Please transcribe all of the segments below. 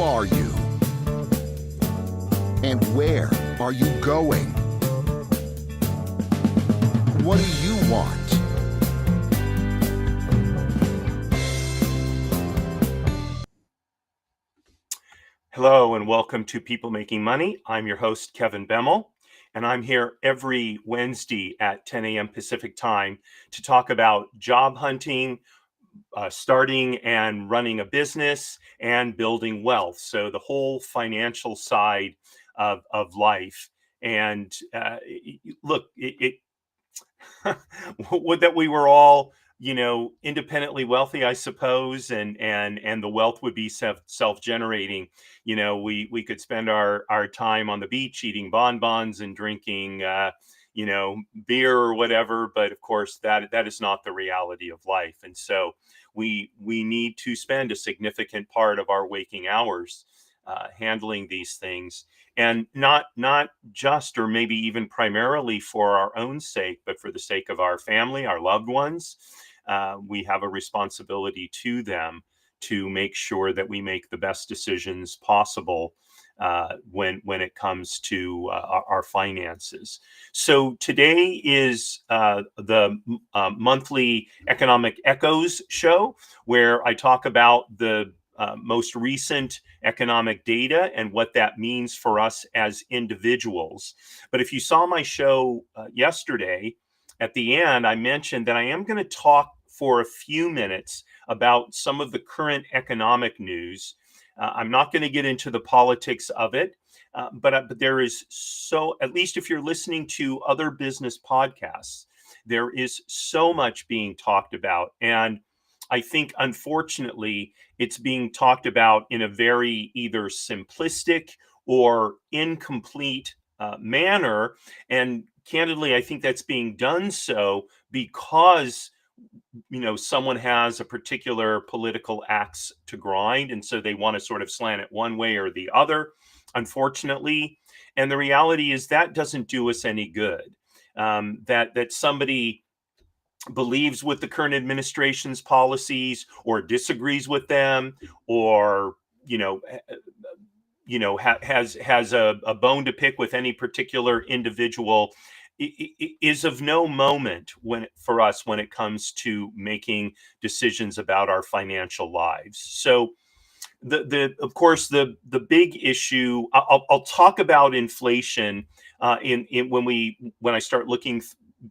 are you? And where are you going? What do you want? Hello and welcome to People Making Money. I'm your host, Kevin Bemmel, and I'm here every Wednesday at 10 a.m. Pacific time to talk about job hunting, starting and running a business, and building wealth. So the whole financial side of life. And look, would that we were all independently wealthy, I suppose, and the wealth would be self-generating. We could spend our time on the beach eating bonbons and drinking beer or whatever, but of course that is not the reality of life. And so we need to spend a significant part of our waking hours handling these things, and not just, or maybe even primarily, for our own sake, but for the sake of our family, our loved ones. We have a responsibility to them to make sure that we make the best decisions possible when it comes to our finances. So today is the monthly Economic Echoes show, where I talk about the most recent economic data and what that means for us as individuals. But if you saw my show yesterday, at the end, I mentioned that I am going to talk for a few minutes about some of the current economic news. I'm not going to get into the politics of it, but there is, so at least if you're listening to other business podcasts, there is so much being talked about. And I think, unfortunately, it's being talked about in a very either simplistic or incomplete manner. And candidly, I think that's being done so because someone has a particular political axe to grind, and so they want to sort of slant it one way or the other, unfortunately. And the reality is that doesn't do us any good. That somebody believes with the current administration's policies or disagrees with them, or has a bone to pick with any particular individual, is of no moment for us when it comes to making decisions about our financial lives. So of course the big issue, I'll talk about inflation when I start looking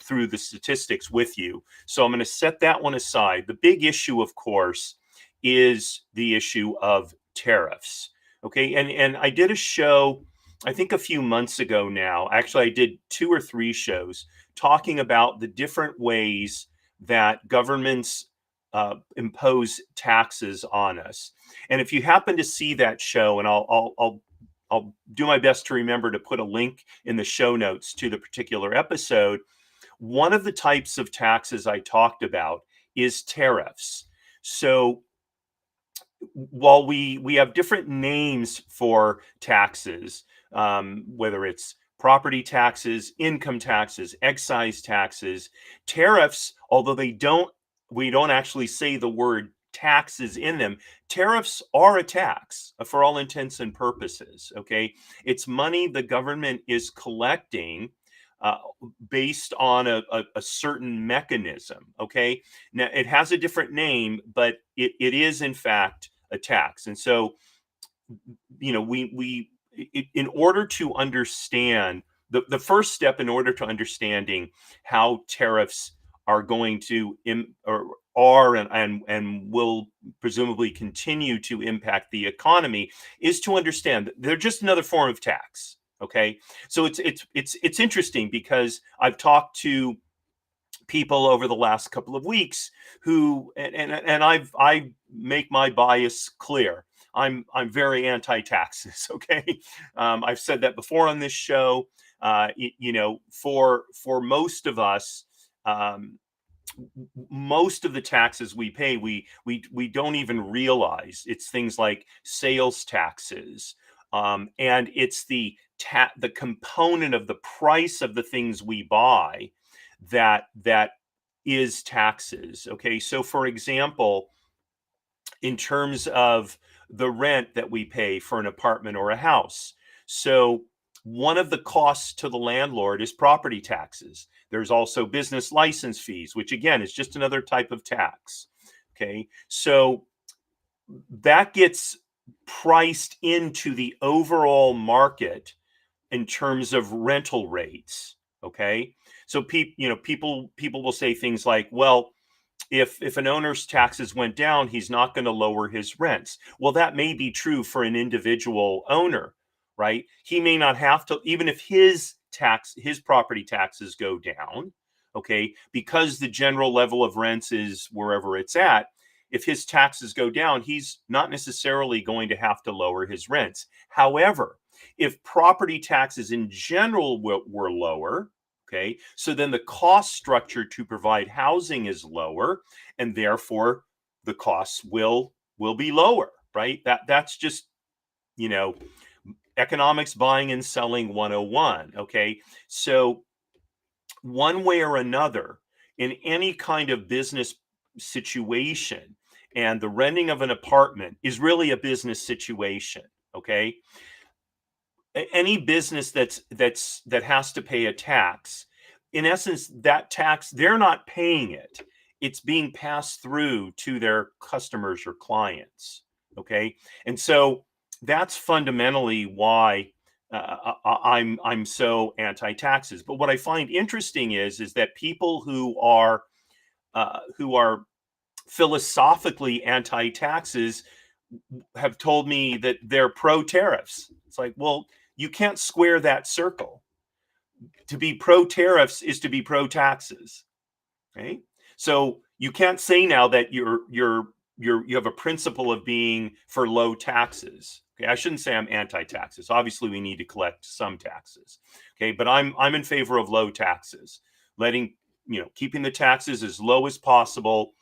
through the statistics with you. So I'm going to set that one aside. The big issue, of course, is the issue of tariffs. Okay, and I did a show, I think a few months ago now. Actually, I did 2 or 3 shows talking about the different ways that governments impose taxes on us. And if you happen to see that show, and I'll do my best to remember to put a link in the show notes to the particular episode, one of the types of taxes I talked about is tariffs. So while we have different names for taxes, whether it's property taxes, income taxes, excise taxes, tariffs, although we don't actually say the word taxes in them, tariffs are a tax for all intents and purposes. Okay, it's money the government is collecting based on a certain mechanism. Okay, now it has a different name, but it is in fact a tax. And so in order to understand the first step in order to understanding how tariffs are going to and will presumably continue to impact the economy is to understand that they're just another form of tax. Okay, so it's interesting because I've talked to people over the last couple of weeks who, and I make my bias clear. I'm very anti-taxes. Okay, I've said that before on this show. For most of us, most of the taxes we pay, we don't even realize. It's things like sales taxes, and it's the component of the price of the things we buy that is taxes. Okay, so for example, in terms of the rent that we pay for an apartment or a house. So, one of the costs to the landlord is property taxes. There's also business license fees, which again is just another type of tax. Okay. So, that gets priced into the overall market in terms of rental rates. Okay. So people will say things like, well, if an owner's taxes went down, he's not going to lower his rents. Well, that may be true for an individual owner, right? He may not have to, even if his property taxes go down, okay, because the general level of rents is wherever it's at. If his taxes go down, he's not necessarily going to have to lower his rents. However, if property taxes in general were lower, okay, so then the cost structure to provide housing is lower, and therefore the costs will be lower, right? That's just, you know, economics buying and selling 101. Okay. So one way or another, in any kind of business situation, and the renting of an apartment is really a business situation. Okay. Any business that has to pay a tax, in essence, that tax, they're not paying it, it's being passed through to their customers or clients. Okay. And so that's fundamentally why I'm so anti-taxes. But what I find interesting is that people who are philosophically anti-taxes have told me that they're pro tariffs. It's like, well, you can't square that circle. To be pro tariffs is to be pro taxes. Right? So you can't say now that you have a principle of being for low taxes. Okay, I shouldn't say I'm anti-taxes. Obviously, we need to collect some taxes. Okay, but I'm in favor of low taxes, letting keeping the taxes as low as possible,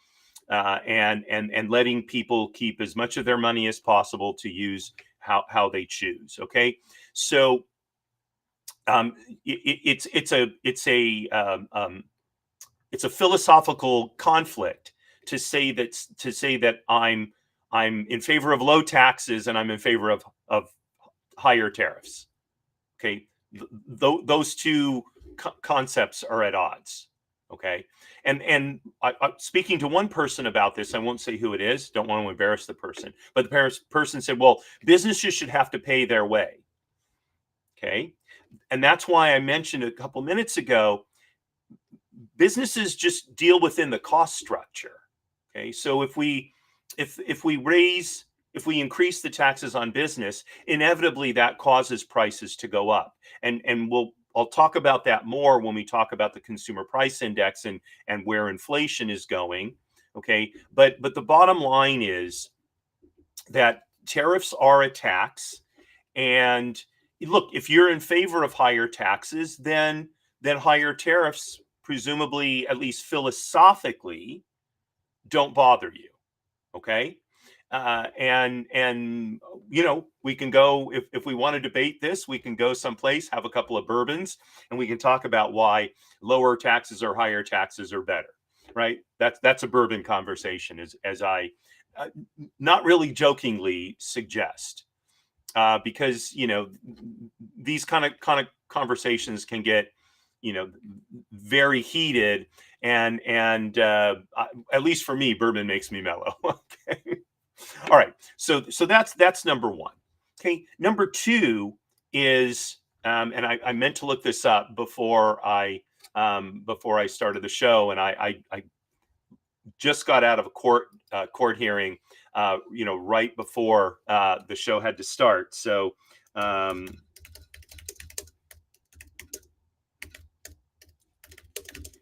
and letting people keep as much of their money as possible to use how they choose. Okay, so it's a philosophical conflict to say that I'm in favor of low taxes and I'm in favor of higher tariffs. Okay, those two concepts are at odds. Okay, and speaking to one person about this, I won't say who it is. Don't want to embarrass the person, but the person said, "Well, businesses should have to pay their way." Okay, and that's why I mentioned a couple minutes ago, businesses just deal within the cost structure. Okay, so if we increase the taxes on business, inevitably that causes prices to go up, and I'll talk about that more when we talk about the consumer price index and where inflation is going. Okay, but the bottom line is that tariffs are a tax, and look, if you're in favor of higher taxes, then higher tariffs, presumably, at least philosophically, don't bother you. Okay. And we can go, if we want to debate this, we can go someplace, have a couple of bourbons, and we can talk about why lower taxes or higher taxes are better. Right. That's a bourbon conversation, as I uh, not really jokingly suggest, because these kind of conversations can get very heated, and at least for me, bourbon makes me mellow. Okay. All right. So that's number one. Okay. Number two is, and I meant to look this up before I started the show, and I just got out of a court hearing, right before the show had to start. So.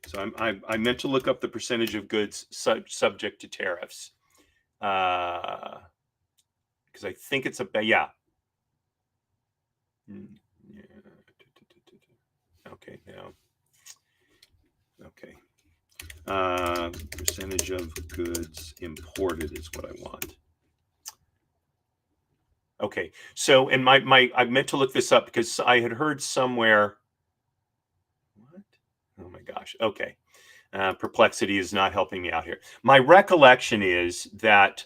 So I meant to look up the percentage of goods subject to tariffs, because I think it's yeah. Yeah. Okay, now. Okay. Percentage of goods imported is what I want. Okay. So, and I meant to look this up because I had heard somewhere. What? Oh my gosh. Okay. Perplexity is not helping me out here. My recollection is that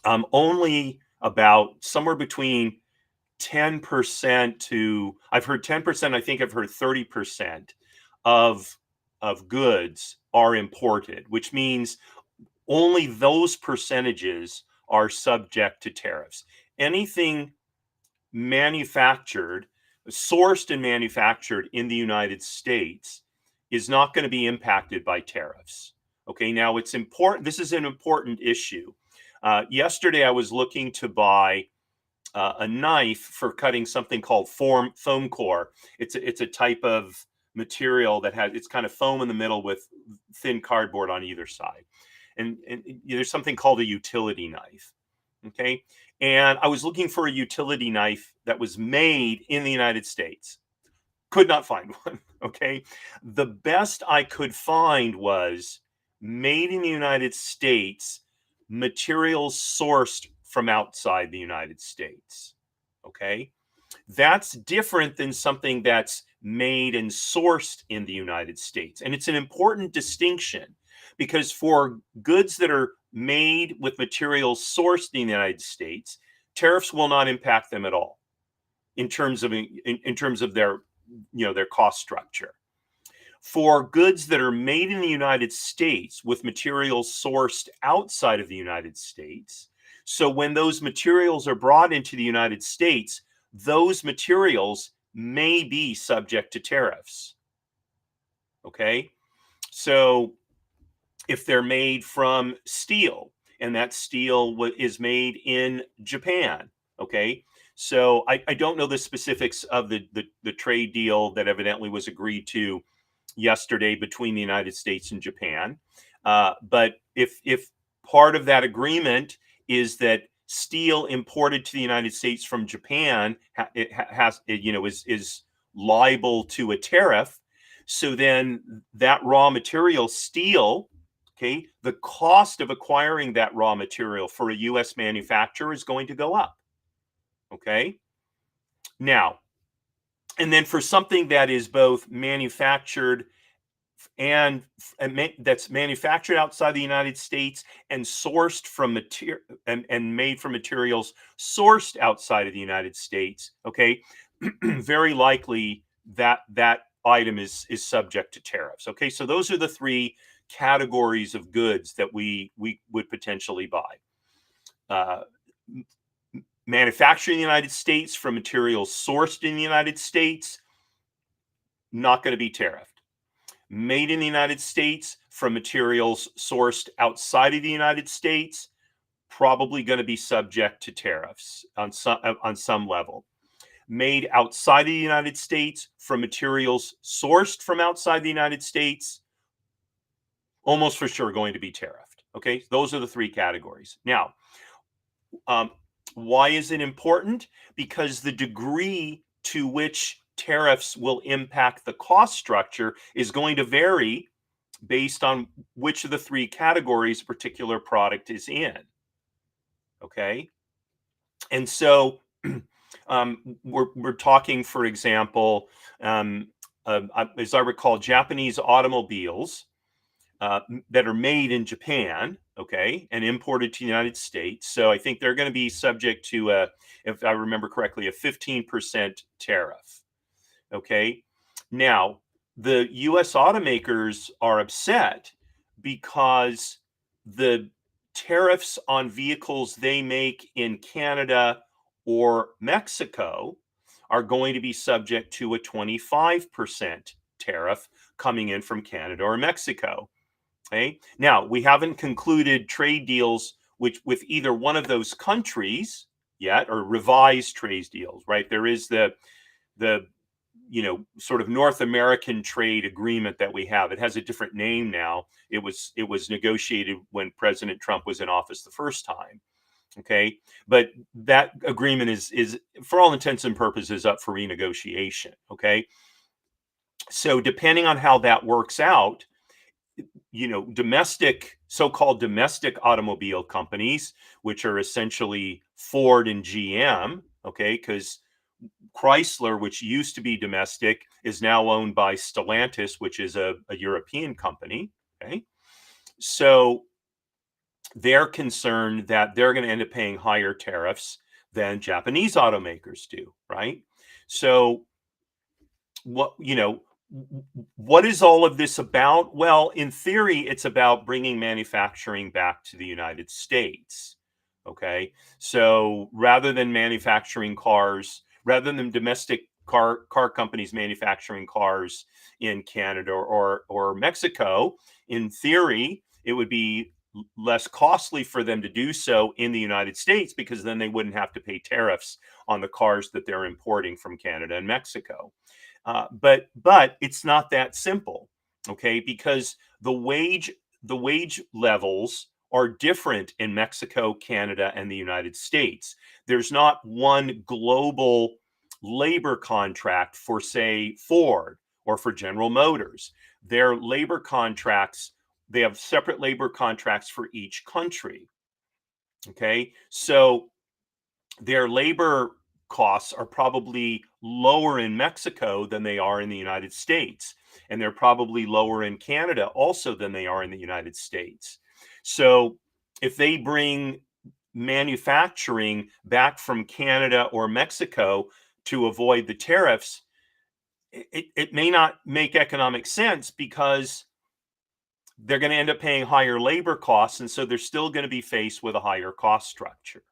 only about somewhere between 10% to, I've heard 10%, I think I've heard 30% of goods are imported, which means only those percentages are subject to tariffs. Anything manufactured, sourced and manufactured in the United States is not going to be impacted by tariffs. Okay, now it's important. This is an important issue. Yesterday, I was looking to buy a knife for cutting something called foam core. It's a type of material that has, it's kind of foam in the middle with thin cardboard on either side. And there's something called a utility knife. Okay. And I was looking for a utility knife that was made in the United States. Could not find one. Okay. The best I could find was made in the United States, materials sourced from outside the United States. Okay. That's different than something that's made and sourced in the United States. And it's an important distinction because for goods that are made with materials sourced in the United States, tariffs will not impact them at all in terms of their, their cost structure. For goods that are made in the United States with materials sourced outside of the United States, so when those materials are brought into the United States, those materials may be subject to tariffs. Okay? So if they're made from steel and that steel is made in Japan, okay? So I don't know the specifics of the trade deal that evidently was agreed to yesterday between the United States and Japan. But if part of that agreement is that steel imported to the United States from Japan is liable to a tariff, so then that raw material steel, okay, the cost of acquiring that raw material for a U.S. manufacturer is going to go up. Okay. Now, and then for something that is both manufactured and that's manufactured outside the United States and sourced from material and made from materials sourced outside of the United States, okay, very likely that item is subject to tariffs. Okay, so those are the three categories of goods that we would potentially buy. Manufactured in the United States from materials sourced in the United States, not going to be tariffed. Made in the United States from materials sourced outside of the United States, probably going to be subject to tariffs on some level. Made outside of the United States from materials sourced from outside the United States, almost for sure going to be tariffed. Okay, those are the three categories. Now, why is it important? Because the degree to which tariffs will impact the cost structure is going to vary based on which of the three categories a particular product is in. Okay. And so we're talking, for example, as I recall, Japanese automobiles that are made in Japan, okay, and imported to the United States. So I think they're going to be subject to, if I remember correctly, a 15% tariff. Okay. Now, the US automakers are upset because the tariffs on vehicles they make in Canada or Mexico are going to be subject to a 25% tariff coming in from Canada or Mexico. Okay. Now, we haven't concluded trade deals with either one of those countries yet, or revised trade deals, right? There is the sort of North American trade agreement that we have. It has a different name now. It was negotiated when President Trump was in office the first time. Okay, but that agreement is for all intents and purposes up for renegotiation. Okay, so depending on how that works out, so-called domestic automobile companies, which are essentially Ford and GM, okay, because Chrysler, which used to be domestic, is now owned by Stellantis, which is a European company. Okay, so they're concerned that they're going to end up paying higher tariffs than Japanese automakers do, right? So what, what is all of this about? Well, in theory, it's about bringing manufacturing back to the United States. Okay. So rather than domestic car companies manufacturing cars in Canada or Mexico, in theory, it would be less costly for them to do so in the United States, because then they wouldn't have to pay tariffs on the cars that they're importing from Canada and Mexico. But it's not that simple, okay? Because the wage levels are different in Mexico, Canada, and the United States. There's not one global labor contract for, say, Ford or for General Motors. Their labor contracts, they have separate labor contracts for each country. Okay, so their labor costs are probably lower in Mexico than they are in the United States. And they're probably lower in Canada also than they are in the United States. So if they bring manufacturing back from Canada or Mexico to avoid the tariffs, it may not make economic sense, because they're going to end up paying higher labor costs. And so they're still going to be faced with a higher cost structure.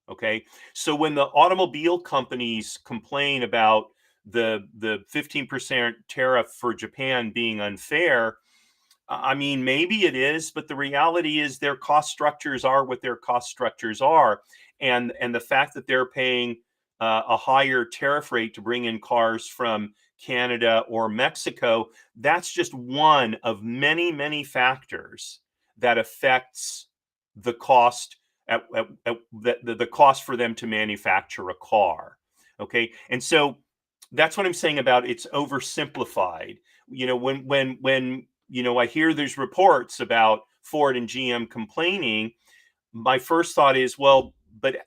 Okay. So when the automobile companies complain about the 15% tariff for Japan being unfair, I mean, maybe it is, but the reality is their cost structures are what their cost structures are. And the fact that they're paying a higher tariff rate to bring in cars from Canada or Mexico, that's just one of many, many factors that affects the cost the cost for them to manufacture a car. Okay. And so that's what I'm saying about it's oversimplified. When I hear there's reports about Ford and GM complaining, my first thought is, well, but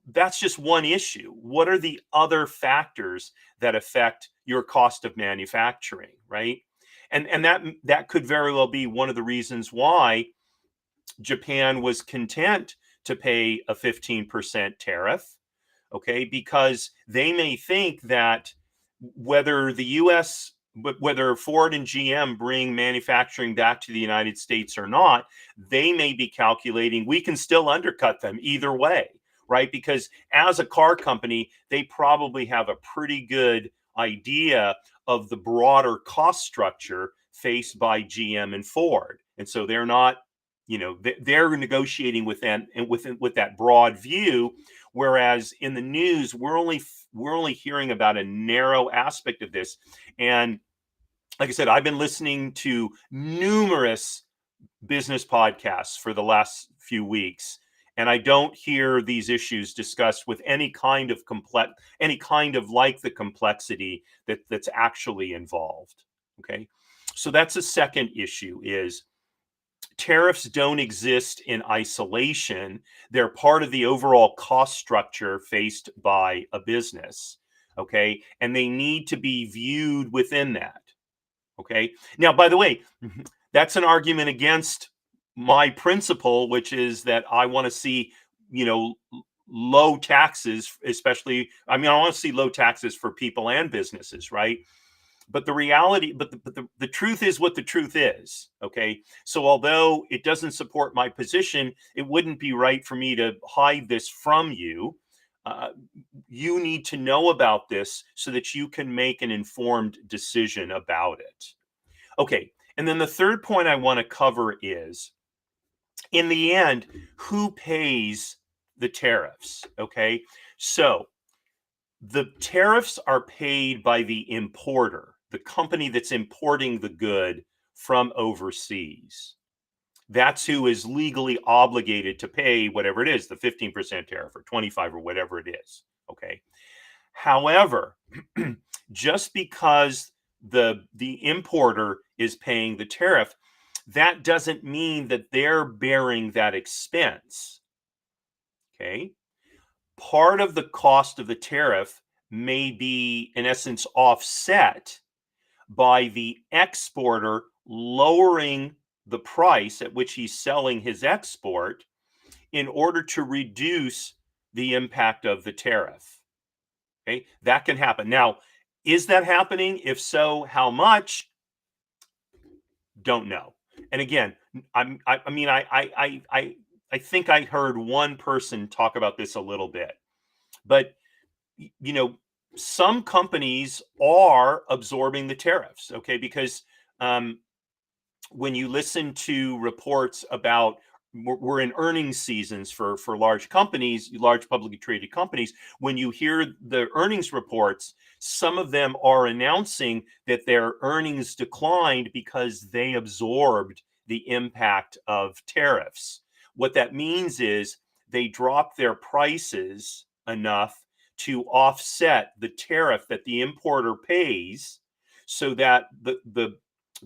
that's just one issue. What are the other factors that affect your cost of manufacturing, right? And that could very well be one of the reasons why Japan was content to pay a 15% tariff, okay? Because they may think that whether the US, whether Ford and GM bring manufacturing back to the United States or not, they may be calculating we can still undercut them either way, right? Because as a car company, they probably have a pretty good idea of the broader cost structure faced by GM and Ford. And so they're not, they're negotiating with them and with that broad view. Whereas in the news, we're only hearing about a narrow aspect of this. And like I said, I've been listening to numerous business podcasts for the last few weeks, and I don't hear these issues discussed with any kind of like the complexity that's actually involved. Okay, so that's a second issue: is tariffs don't exist in isolation. They're part of the overall cost structure faced by a business. Okay. And they need to be viewed within that. Okay. Now, by the way, that's an argument against my principle, which is that I want to see, you know, low taxes, especially, I mean, I want to see low taxes for people and businesses, right? But the reality, the truth is what the truth is. Okay. So although it doesn't support my position, it wouldn't be right for me to hide this from you. Uh, you need to know about this so that you can make an informed decision about it. Okay. And then the third point I want to cover is, in the end, who pays the tariffs? Okay. So the tariffs are paid by the importer, the company that's importing the good from overseas. That's who is legally obligated to pay whatever it is, the 15% tariff or 25 or whatever it is. Okay. However, just because the importer is paying the tariff, that doesn't mean that they're bearing that expense. Okay. Part of the cost of the tariff may be, in essence, offset by the exporter lowering the price at which he's selling his export in order to reduce the impact of the tariff. Okay, that can happen. Now, is that happening? If so, how much? Don't know. And again, I mean, I think I heard one person talk about this a little bit, but you know, some companies are absorbing the tariffs. Okay, because um, when you listen to reports about we're in earnings seasons for large companies, large publicly traded companies. When you hear the earnings reports, some of them are announcing that their earnings declined because they absorbed the impact of tariffs. What that means is they dropped their prices enough to offset the tariff that the importer pays, so that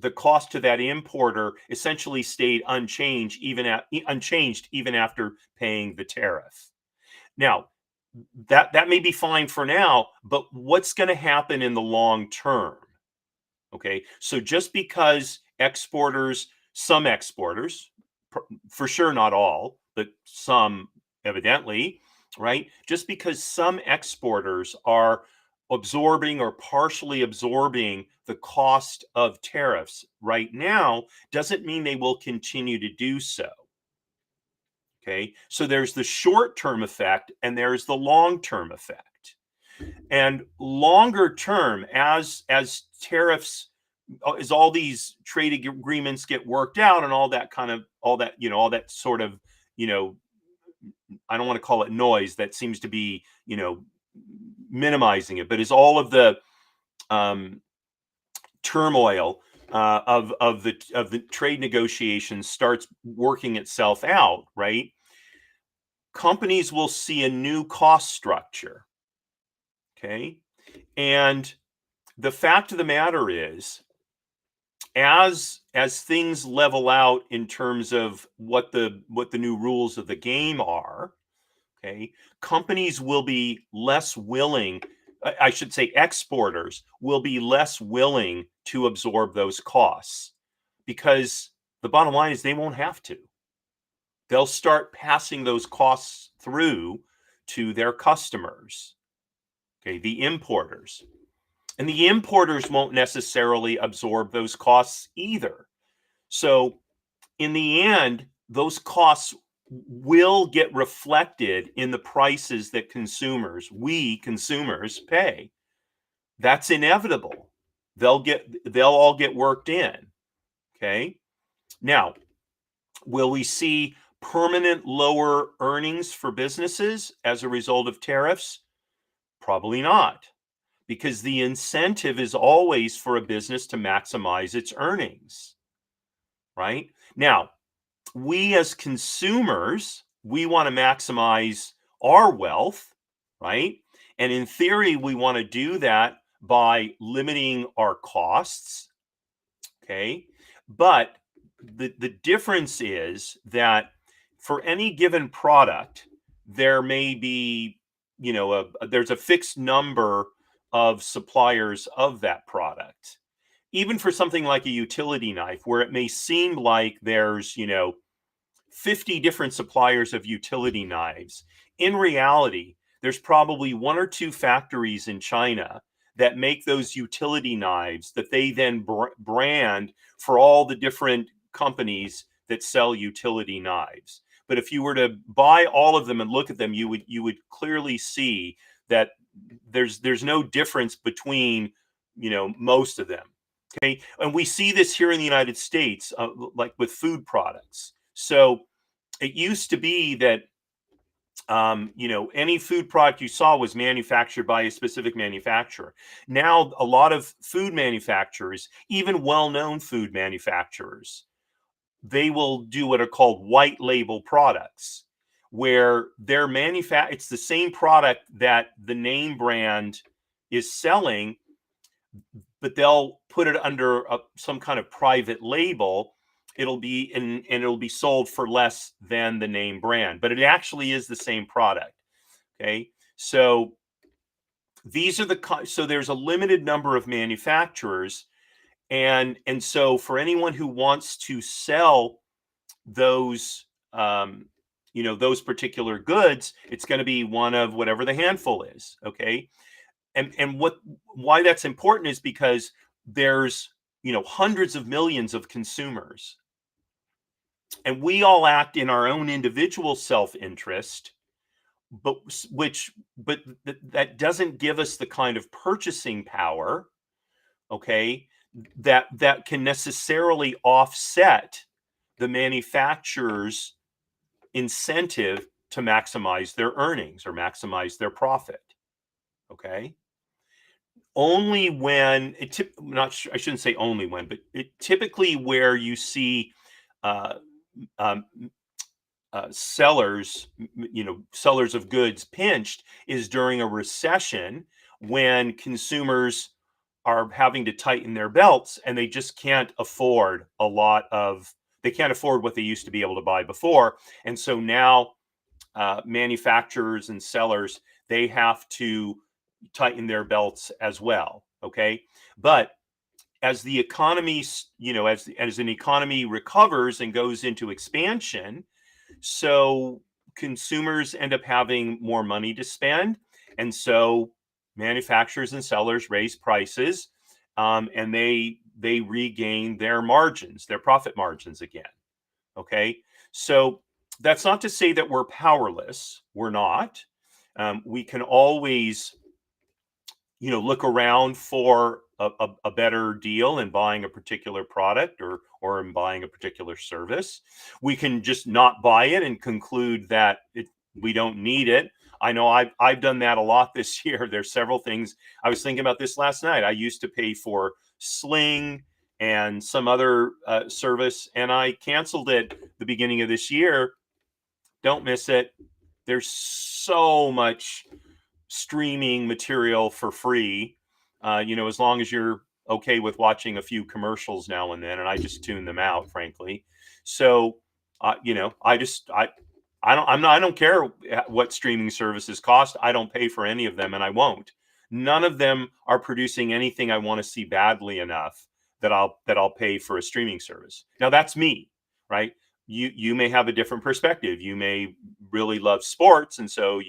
the cost to that importer essentially stayed unchanged even after paying the tariff. Now, that may be fine for now, but what's going to happen in the long term? Okay, so just because some exporters, for sure not all, but some evidently, right? Just because some exporters are absorbing or partially absorbing the cost of tariffs right now doesn't mean they will continue to do so. Okay, so there's the short term effect and there's the long term effect. And longer term, as tariffs, as all these trade agreements get worked out and all that kind of all that sort of, you know, I don't want to call it noise, that seems to be, minimizing it, but as all of the um, turmoil of the trade negotiations starts working itself out, right? Companies will see a new cost structure. Okay, and the fact of the matter is, as things level out in terms of what the new rules of the game are, okay, companies will be less willing, I should say exporters will be less willing to absorb those costs, because the bottom line is they won't have to. They'll start passing those costs through to their customers, okay, the importers. And the importers won't necessarily absorb those costs either. So, in the end, those costs will get reflected in the prices that we consumers pay. That's inevitable. They'll all get worked in. Okay. Now, will we see permanent lower earnings for businesses as a result of tariffs? Probably not, because the incentive is always for a business to maximize its earnings, right? Now, we as consumers, we want to maximize our wealth, right? And in theory, we want to do that by limiting our costs, okay? But the difference is that for any given product, there may be, there's a fixed number of suppliers of that product. Even for something like a utility knife, where it may seem like there's, 50 different suppliers of utility knives, in reality, there's probably one or two factories in China that make those utility knives that they then brand for all the different companies that sell utility knives. But if you were to buy all of them and look at them, you would clearly see that there's no difference between, most of them. Okay, and we see this here in the United States, like with food products. So it used to be that any food product you saw was manufactured by a specific manufacturer. Now, a lot of food manufacturers, even well-known food manufacturers, they will do what are called white label products, where it's the same product that the name brand is selling, but they'll put it under some kind of private label. And it'll be sold for less than the name brand, but it actually is the same product. Okay, so so there's a limited number of manufacturers, and so for anyone who wants to sell those those particular goods, it's going to be one of whatever the handful is. Okay. And why that's important is because there's, hundreds of millions of consumers, and we all act in our own individual self-interest, but that doesn't give us the kind of purchasing power, okay, that can necessarily offset the manufacturer's incentive to maximize their earnings or maximize their profit. Okay. Only when not sure, I shouldn't say only when, but typically where you see uh, um, sellers, sellers of goods pinched is during a recession, when consumers are having to tighten their belts and they just can't afford they can't afford what they used to be able to buy before. And so now manufacturers and sellers, they have to tighten their belts as well. Okay. But as the economy, as an economy recovers and goes into expansion, so consumers end up having more money to spend. And so manufacturers and sellers raise prices, and they regain their margins, their profit margins again. Okay. So that's not to say that we're powerless. We're not. We can always, look around for a better deal in buying a particular product, or in buying a particular service. We can just not buy it and conclude that we don't need it. I know I've done that a lot this year. There's several things. I was thinking about this last night. I used to pay for Sling and some other service, and I canceled it the beginning of this year. Don't miss it. There's so much streaming material for free, as long as you're okay with watching a few commercials now and then, and I just tune them out, frankly. So, I don't care what streaming services cost. I don't pay for any of them, and I won't. None of them are producing anything I want to see badly enough that I'll pay for a streaming service. Now that's me, right? You may have a different perspective. You may really love sports, and so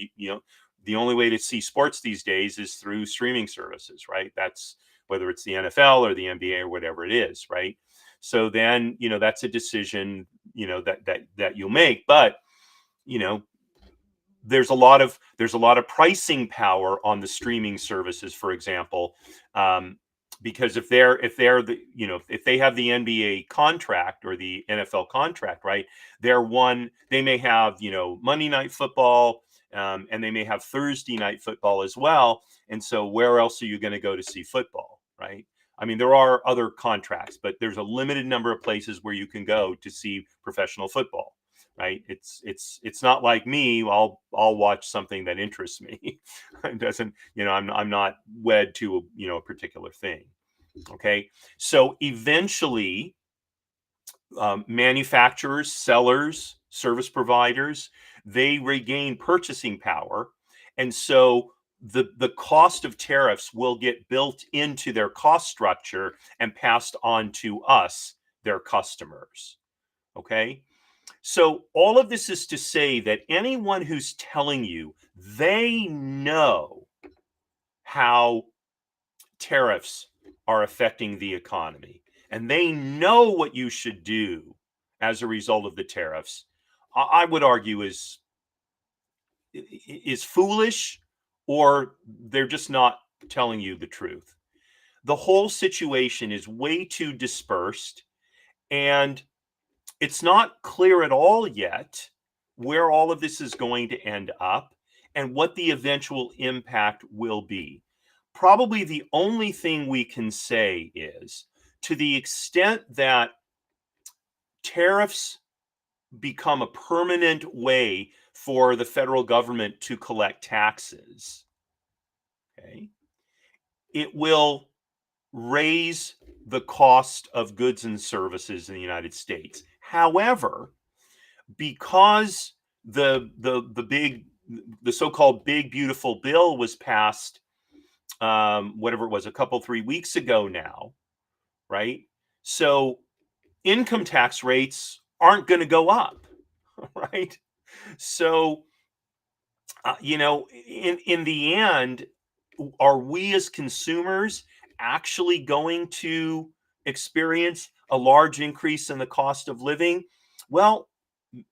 the only way to see sports these days is through streaming services, right? That's whether it's the NFL or the NBA or whatever it is, right? So then, that's a decision, that you'll make. But, there's a lot of pricing power on the streaming services, for example, because if they have the NBA contract or the NFL contract, right? They may have Monday Night Football, and they may have Thursday Night Football as well. And so where else are you going to go to see football, right? I mean, there are other contracts, but there's a limited number of places where you can go to see professional football, right? It's not like me. I'll watch something that interests me. It doesn't, I'm not wed to a particular thing. Okay, so eventually, manufacturers, sellers, service providers, they regain purchasing power, and so the cost of tariffs will get built into their cost structure and passed on to us, their customers. Okay. So all of this is to say that anyone who's telling you they know how tariffs are affecting the economy and they know what you should do as a result of the tariffs, I would argue is foolish, or they're just not telling you the truth. The whole situation is way too dispersed, and it's not clear at all yet where all of this is going to end up and what the eventual impact will be. Probably the only thing we can say is, to the extent that tariffs become a permanent way for the federal government to collect taxes, okay, it will raise the cost of goods and services in the United States. However, because the so-called big beautiful bill was passed, whatever it was, a couple 3 weeks ago now, right? So income tax rates aren't going to go up, right? So, in the end, are we as consumers actually going to experience a large increase in the cost of living? Well,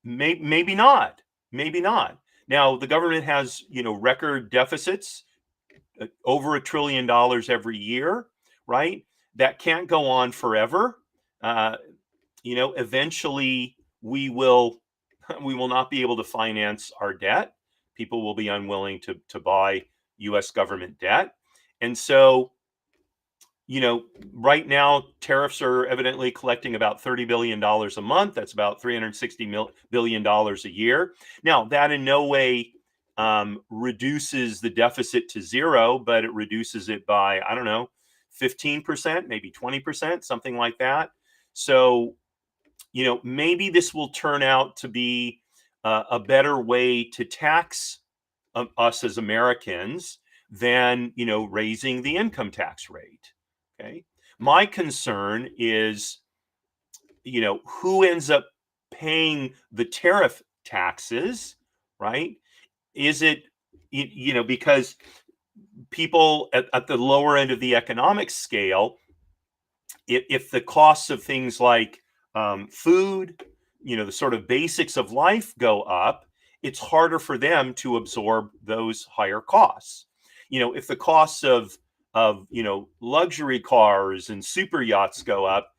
maybe not. Maybe not. Now, the government has, record deficits, over $1 trillion every year, right? That can't go on forever. Uh, Eventually we will we will not be able to finance our debt. People will be unwilling to buy US government debt. And so, right now tariffs are evidently collecting about $30 billion a month. That's about $360 billion a year. Now, that in no way reduces the deficit to zero, but it reduces it by, I don't know, 15%, maybe 20%, something like that. So, maybe this will turn out to be a better way to tax us as Americans than, raising the income tax rate. Okay. My concern is, who ends up paying the tariff taxes, right? Is it, because people at the lower end of the economic scale, if the costs of things like food, the sort of basics of life go up, it's harder for them to absorb those higher costs. If the costs of luxury cars and super yachts go up,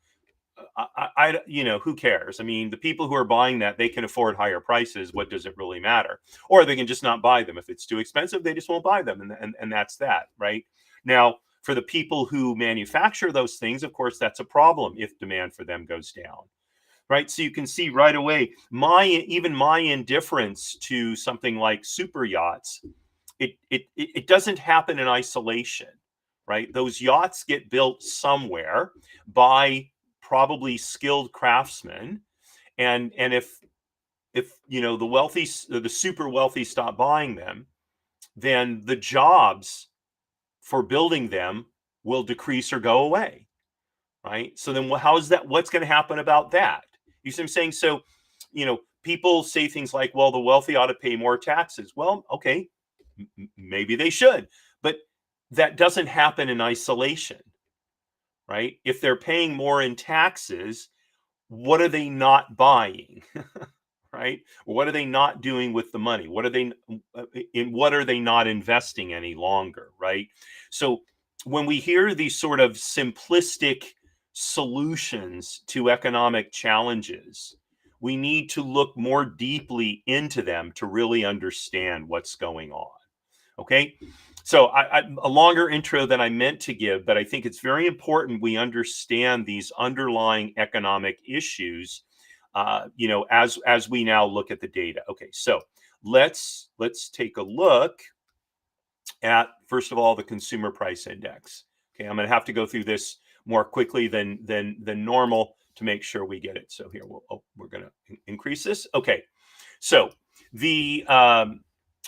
who cares? I mean, the people who are buying that, they can afford higher prices. What does it really matter? Or they can just not buy them. If it's too expensive, they just won't buy them, and that's that, right? Now, for the people who manufacture those things, of course, that's a problem if demand for them goes down, right? So you can see right away my indifference to something like super yachts. It doesn't happen in isolation, right? Those yachts get built somewhere by probably skilled craftsmen, and if the super wealthy stop buying them, then the jobs for building them will decrease or go away, right? So then how is that? What's going to happen about that? You see what I'm saying? So, people say things like, well, the wealthy ought to pay more taxes. Well, okay, maybe they should, but that doesn't happen in isolation, right? If they're paying more in taxes, what are they not buying? Right? What are they not doing with the money? What are they not investing any longer, right? So when we hear these sort of simplistic solutions to economic challenges, we need to look more deeply into them to really understand what's going on. Okay. So a longer intro than I meant to give, but I think it's very important we understand these underlying economic issues, as we now look at the data. Okay, so let's take a look at, first of all, the consumer price index. Okay, I'm going to have to go through this more quickly than normal to make sure we get it. So here we're going to increase this. Okay, so the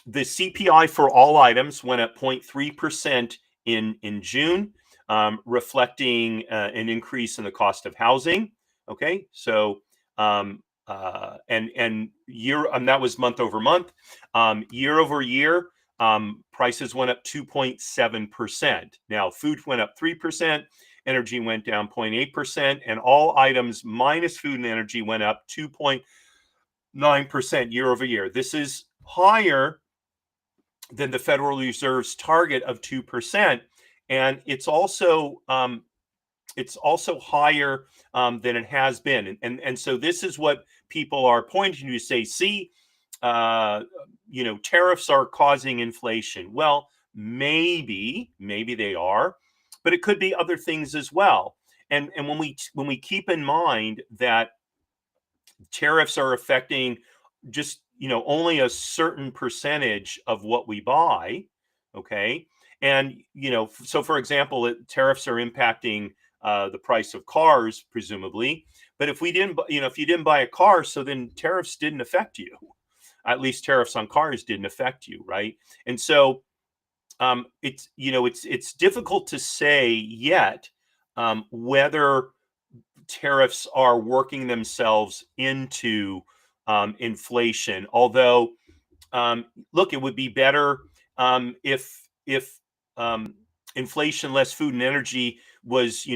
CPI for all items went up 0.3% in June, reflecting an increase in the cost of housing. Okay, so and year that was month over month. Year over year, prices went up 2.7%. Now, food went up 3%, energy went down 0.8%, and all items minus food and energy went up 2.9% year over year. This is higher than the Federal Reserve's target of 2%, and it's also higher than it has been. And so this is what people are pointing to say, see, tariffs are causing inflation. Well, maybe they are, but it could be other things as well. And when we keep in mind that tariffs are affecting just only a certain percentage of what we buy, okay, and so for example, tariffs are impacting the price of cars presumably, but if you didn't buy a car, so then tariffs didn't affect you. At least tariffs on cars didn't affect you, right? And so it's difficult to say yet whether tariffs are working themselves into inflation. Although, look, it would be better if inflation less food and energy was,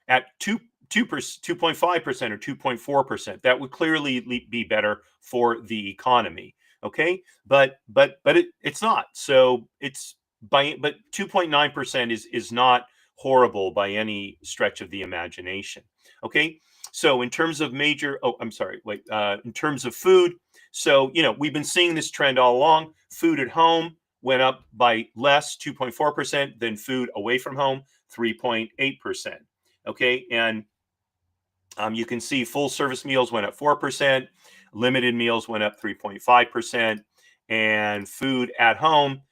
at 2.5% or 2.4%. That would clearly be better for the economy. Okay, it's not. So it's but 2.9% is not horrible by any stretch of the imagination. Okay, so in terms of I'm sorry, wait, in terms of food, so, we've been seeing this trend all along. Food at home went up by less, 2.4%, than food away from home, 3.8%. Okay. And you can see full service meals went up 4%, limited meals went up 3.5%, and food at home,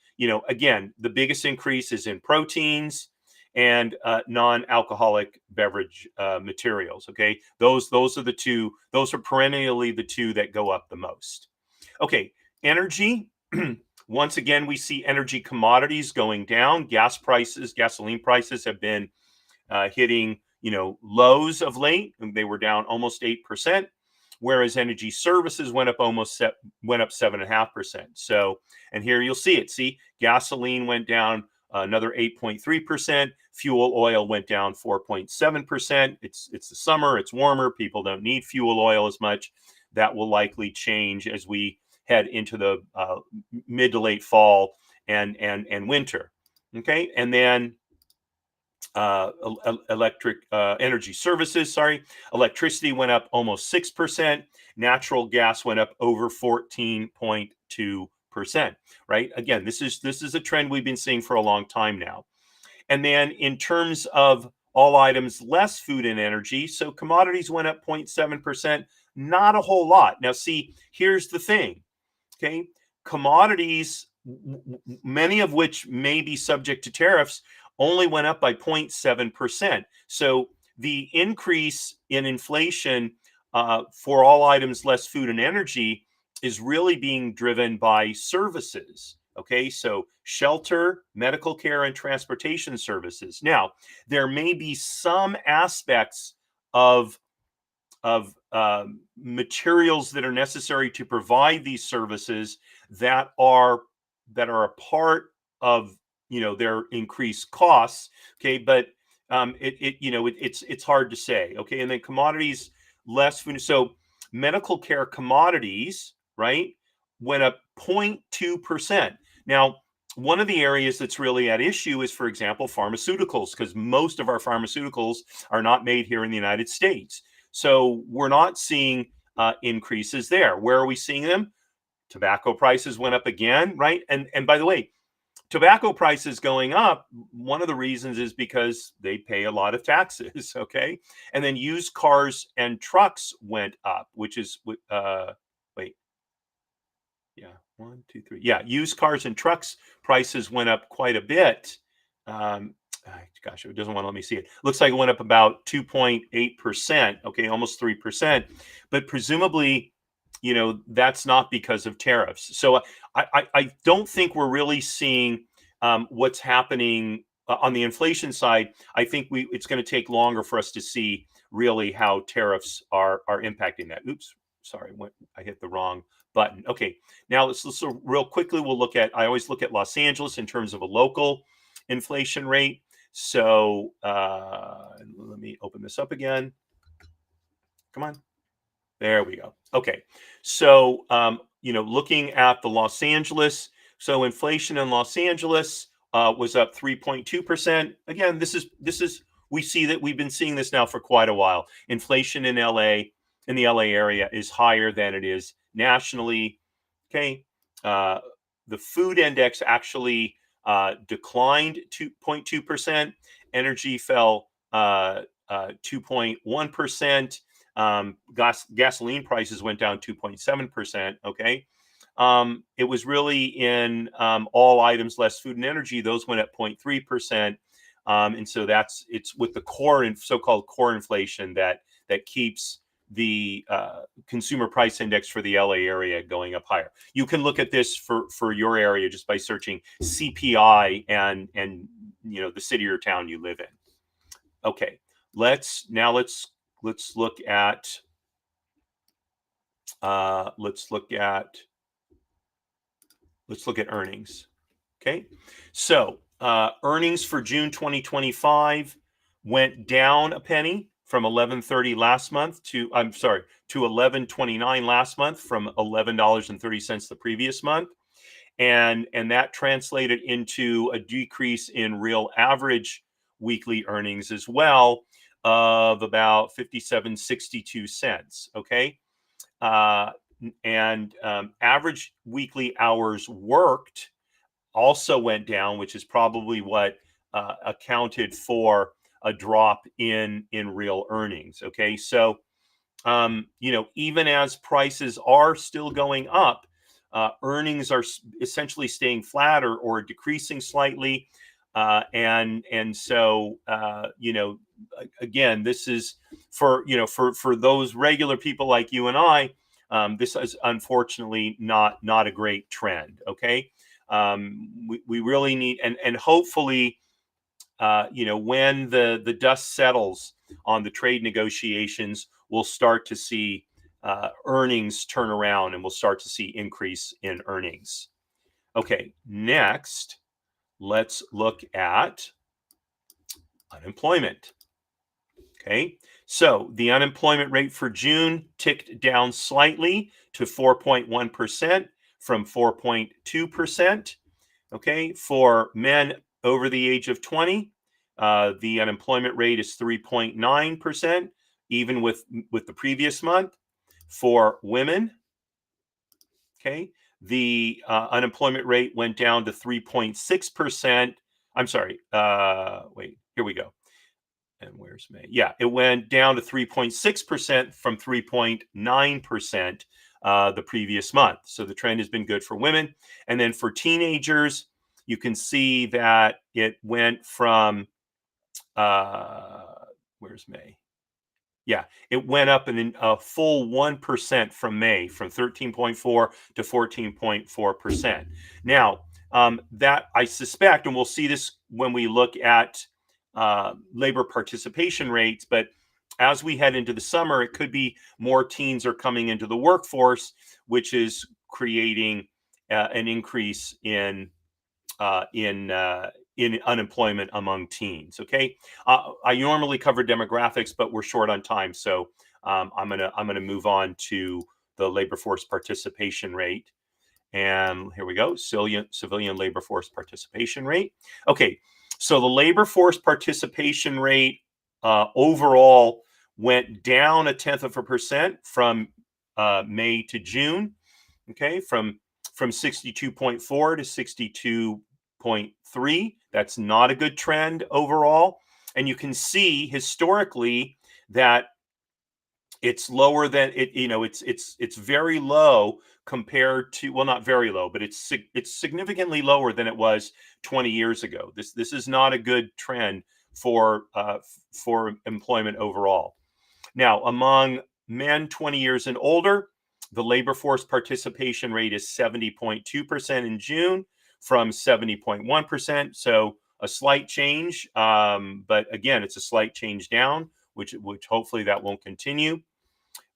again, the biggest increase is in proteins and non-alcoholic beverage materials. Okay, those are the two. Those are perennially the two that go up the most. Okay, energy. Once again, we see energy commodities going down. Gasoline prices have been hitting lows of late. They were down almost 8%, whereas energy services went up 7.5%. So, and here you'll see it. See, gasoline went down another 8.3%. Fuel oil went down 4.7%. It's the summer. It's warmer. People don't need fuel oil as much. That will likely change as we head into the mid to late fall and winter. Okay, and then electric energy services. Sorry, electricity went up almost 6%. Natural gas went up over 14.2%. Right. Again, this is a trend we've been seeing for a long time now. And then in terms of all items less food and energy, so commodities went up 0.7%. Not a whole lot. Now, see, here's the thing. Okay, commodities, many of which may be subject to tariffs, only went up by 0.7%. So the increase in inflation for all items less food and energy is really being driven by services. Okay, so shelter, medical care, and transportation services. Now, there may be some aspects of materials that are necessary to provide these services that are a part of their increased costs. Okay, but it's hard to say. Okay, and then commodities less food. So medical care commodities, right, went up 0.2%. Now, one of the areas that's really at issue is, for example, pharmaceuticals, because most of our pharmaceuticals are not made here in the United States. So we're not seeing increases there. Where are we seeing them? Tobacco prices went up again, right? And by the way, tobacco prices going up, one of the reasons is because they pay a lot of taxes, okay? And then used cars and trucks went up, which is wait. Yeah, 1, 2, 3. Yeah, used cars and trucks prices went up quite a bit. Gosh, it doesn't want to let me see it. Looks like it went up about 2.8%. Okay, almost 3%. But presumably, that's not because of tariffs. So I don't think we're really seeing what's happening on the inflation side. I think it's going to take longer for us to see really how tariffs are impacting that. Oops, sorry, I hit the wrong button. Okay, now let's so real quickly. I always look at Los Angeles in terms of a local inflation rate. So let me open this up again. Come on. There we go. Okay. So, looking at the Los Angeles, so inflation in Los Angeles was up 3.2%. Again, we see that we've been seeing this now for quite a while. Inflation in the LA area is higher than it is nationally. Okay. The food index actually declined 2.2%. Energy fell 2.1%. Gasoline prices went down 2.7%. Okay. It was really in all items less food and energy. Those went up 0.3%. And so it's with the so-called core inflation that keeps the consumer price index for the LA area going up higher. You can look at this for your area just by searching CPI and the city or town you live in. Okay, let's look at let's look at earnings. Okay, so earnings for June 2025 went down a penny from 11.30 last month to to 11.29 last month from $11.30 the previous month, and that translated into a decrease in real average weekly earnings as well of about 57.62 cents. Okay, uh, and average weekly hours worked also went down, which is probably what accounted for a drop in real earnings. Okay, so even as prices are still going up, earnings are essentially staying flat or decreasing slightly, and so again, this is for for those regular people like you and I. This is unfortunately not a great trend. Okay, we really need, and hopefully when the dust settles on the trade negotiations, we'll start to see earnings turn around, and we'll start to see increase in earnings. Okay, next, let's look at unemployment. Okay, so the unemployment rate for June ticked down slightly to 4.1% from 4.2%. Okay, for men over the age of 20, the unemployment rate is 3.9%, even with the previous month. For women, okay, the unemployment rate went down to 3.6%. I'm sorry. Wait, here we go. And where's May? Yeah, it went down to 3.6% from 3.9% the previous month. So the trend has been good for women. And then for teenagers, you can see that it went from, where's May? Yeah, it went up in a full 1% from May, from 13.4 to 14.4%. Now, that I suspect, and we'll see this when we look at labor participation rates, but as we head into the summer, it could be more teens are coming into the workforce, which is creating an increase in unemployment among teens. Okay, I normally cover demographics, but we're short on time, so I'm gonna move on to the labor force participation rate. And here we go, civilian labor force participation rate. Okay, so the labor force participation rate overall went down 0.1% from May to June. Okay, from 62.4 to 62.3. That's not a good trend overall. And you can see historically that it's lower than it. It's very low compared to, well, not very low, but it's significantly lower than it was 20 years ago. This is not a good trend for employment overall. Now, among men 20 years and older, the labor force participation rate is 70.2% in June from 70.1%. So a slight change, but again, it's a slight change down, which hopefully that won't continue.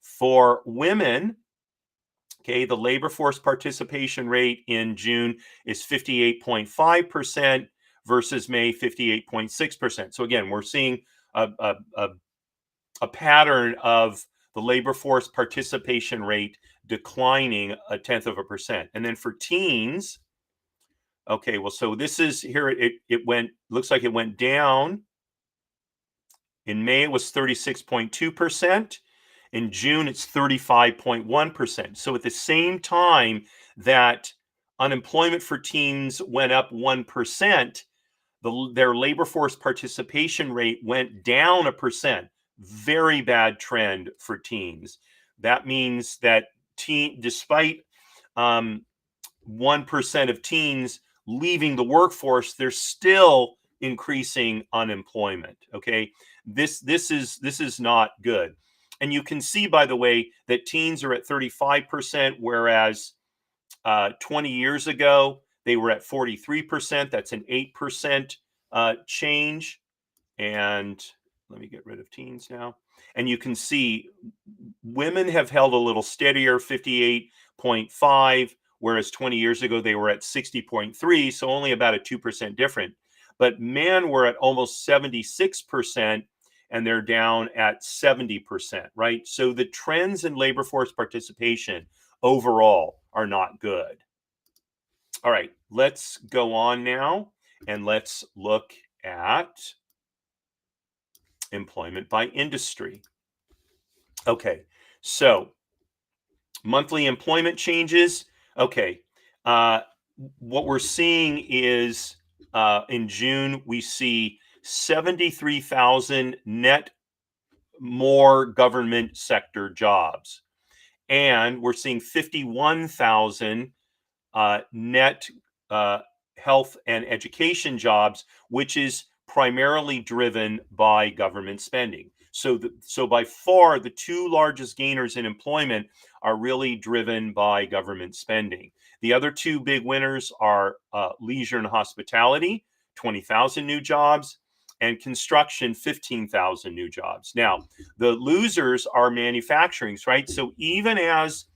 For women, okay, the labor force participation rate in June is 58.5% versus May 58.6%. So again, we're seeing a pattern of the labor force participation rate declining 0.1%. And then for teens, okay, well, so this is here, it went, looks like it went down. In May, it was 36.2%. In June, it's 35.1%. So at the same time that unemployment for teens went up 1%, their labor force participation rate went down 1%. Very bad trend for teens. That means that despite 1% of teens leaving the workforce, they're still increasing unemployment. Okay, this is not good. And you can see, by the way, that teens are at 35%, whereas 20 years ago they were at 43%. That's an 8% change. And let me get rid of teens now. And you can see women have held a little steadier, 58.5, whereas 20 years ago they were at 60.3, so only about a 2% different. But men were at almost 76%, and they're down at 70%, right? So the trends in labor force participation overall are not good. All right, let's go on now and let's look at employment by industry. Okay, so monthly employment changes. Okay, what we're seeing is in June, we see 73,000 net more government sector jobs. And we're seeing 51,000 net health and education jobs, which is primarily driven by government spending. So by far, the two largest gainers in employment are really driven by government spending. The other two big winners are leisure and hospitality, 20,000 new jobs, and construction, 15,000 new jobs. Now, the losers are manufacturing, right? So even as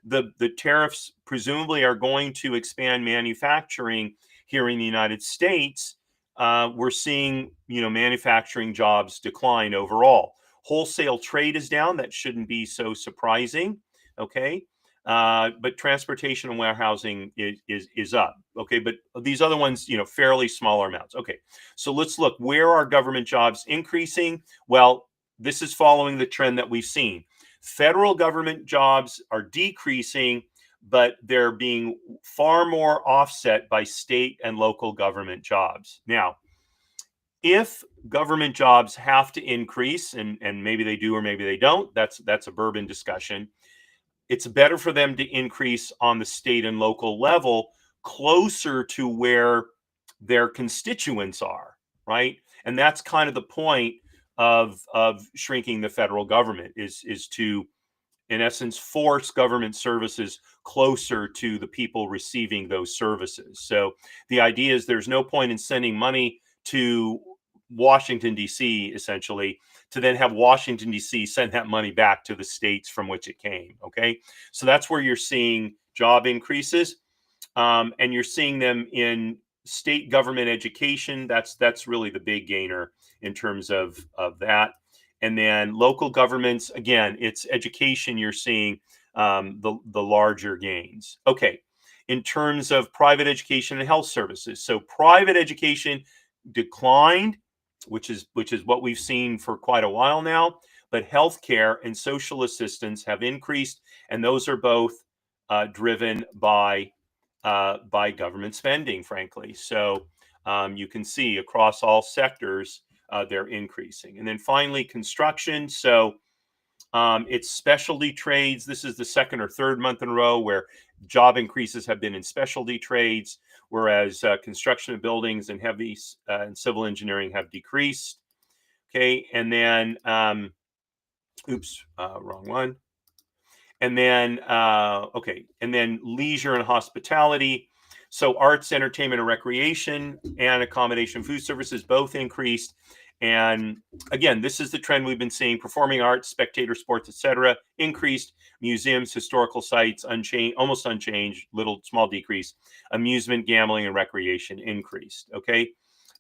the tariffs presumably are going to expand manufacturing here in the United States, we're seeing manufacturing jobs decline overall. Wholesale trade is down. That shouldn't be so surprising. Okay. But transportation and warehousing is up. Okay. But these other ones, fairly smaller amounts. Okay. So let's look. Where are government jobs increasing? Well, this is following the trend that we've seen. Federal government jobs are decreasing, but they're being far more offset by state and local government jobs. Now, if government jobs have to increase, and maybe they do or maybe they don't, that's a bourbon discussion. It's better for them to increase on the state and local level, closer to where their constituents are, right? And that's kind of the point of shrinking the federal government is to, in essence, force government services closer to the people receiving those services. So the idea is there's no point in sending money to Washington, D.C., essentially, to then have Washington, D.C. send that money back to the states from which it came. Okay. So that's where you're seeing job increases. And you're seeing them in state government education. That's really the big gainer in terms of that. And then local governments, again, it's education. You're seeing the larger gains. Okay, in terms of private education and health services, so private education declined, which is what we've seen for quite a while now. But healthcare and social assistance have increased, and those are both driven by government spending, frankly. So you can see across all sectors they're increasing. And then finally, construction. So it's specialty trades. This is the second or third month in a row where job increases have been in specialty trades, whereas construction of buildings and heavy and civil engineering have decreased. Okay, and then, wrong one. And then, and then leisure and hospitality. So arts, entertainment, and recreation and accommodation, food services both increased. And again, this is the trend we've been seeing. Performing arts, spectator sports, etc., increased. Museums, historical sites, unchanged, almost unchanged, small decrease. Amusement, gambling, and recreation increased. Okay,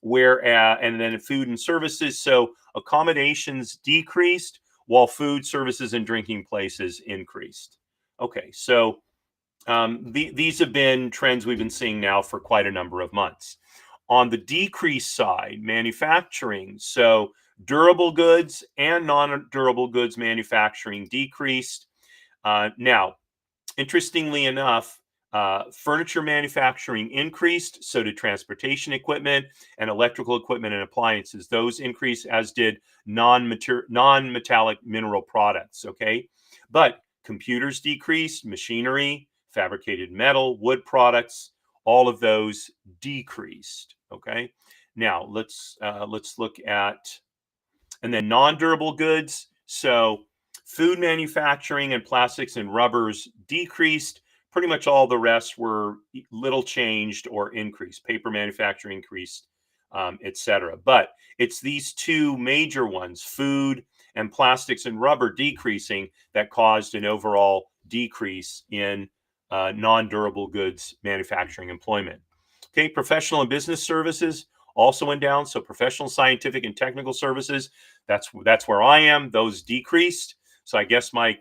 and then food and services. So accommodations decreased, while food, services, and drinking places increased. Okay, so these have been trends we've been seeing now for quite a number of months. On the decrease side, manufacturing, so durable goods and non-durable goods manufacturing decreased. Now, interestingly enough, furniture manufacturing increased, so did transportation equipment and electrical equipment and appliances. Those increased, as did non-metallic mineral products, okay? But computers decreased, machinery, fabricated metal, wood products, all of those decreased, okay? Now, let's look at, and then non-durable goods. So food manufacturing and plastics and rubbers decreased. Pretty much all the rest were little changed or increased. Paper manufacturing increased, etc. But it's these two major ones, food and plastics and rubber decreasing, that caused an overall decrease in non-durable goods manufacturing employment. Okay, professional and business services also went down. So professional, scientific, and technical services, that's where I am. Those decreased. So I guess my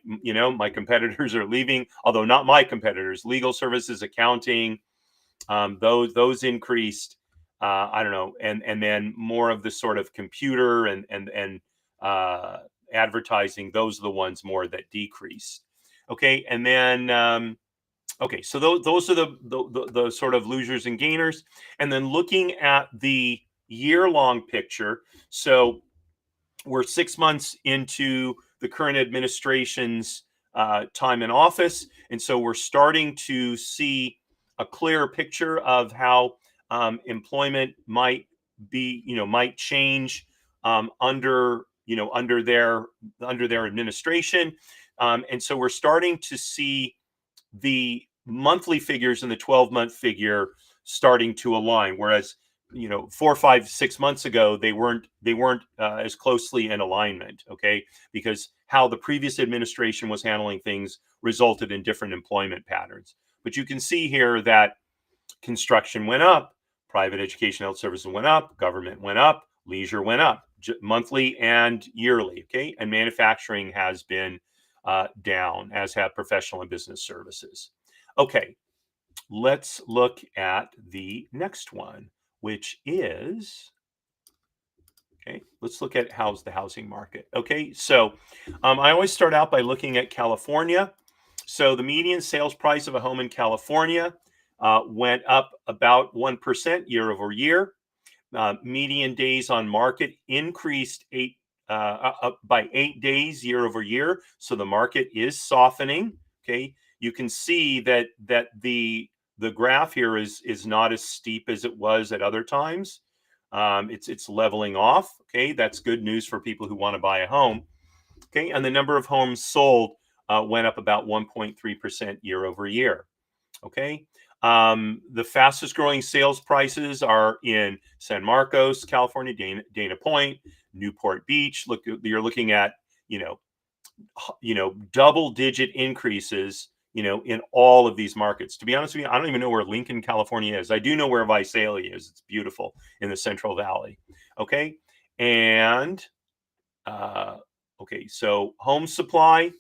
competitors are leaving, although not my competitors. Legal services, accounting, those increased. I don't know, and then more of the sort of computer and advertising. Those are the ones more that decreased. Okay, and then okay, so those are the sort of losers and gainers. And then looking at the year-long picture, so we're 6 months into the current administration's time in office, and so we're starting to see a clearer picture of how employment might might change under their administration, and so we're starting to see the monthly figures and the 12-month figure starting to align, whereas 4, 5, 6 months ago they weren't as closely in alignment. Okay, because how the previous administration was handling things resulted in different employment patterns. But you can see here that construction went up, private education health services went up, government went up, leisure went up, monthly and yearly. Okay, and manufacturing has been down, as have professional and business services. Okay, let's look at the next one, which is, okay, let's look at how's the housing market. Okay, so I always start out by looking at California. So the median sales price of a home in California went up about 1% year over year. Median days on market increased up by 8 days year over year. So the market is softening. Okay, you can see that the graph here is not as steep as it was at other times. It's leveling off. Okay, that's good news for people who want to buy a home. Okay, and the number of homes sold went up about 1.3% year over year. Okay, the fastest growing sales prices are in San Marcos, California, Dana Point, Newport Beach. Look, you're looking at double digit increases in all of these markets. To be honest with you, I don't even know where Lincoln, California is. I do know where Visalia is. It's beautiful in the Central Valley. Okay, and okay, so home supply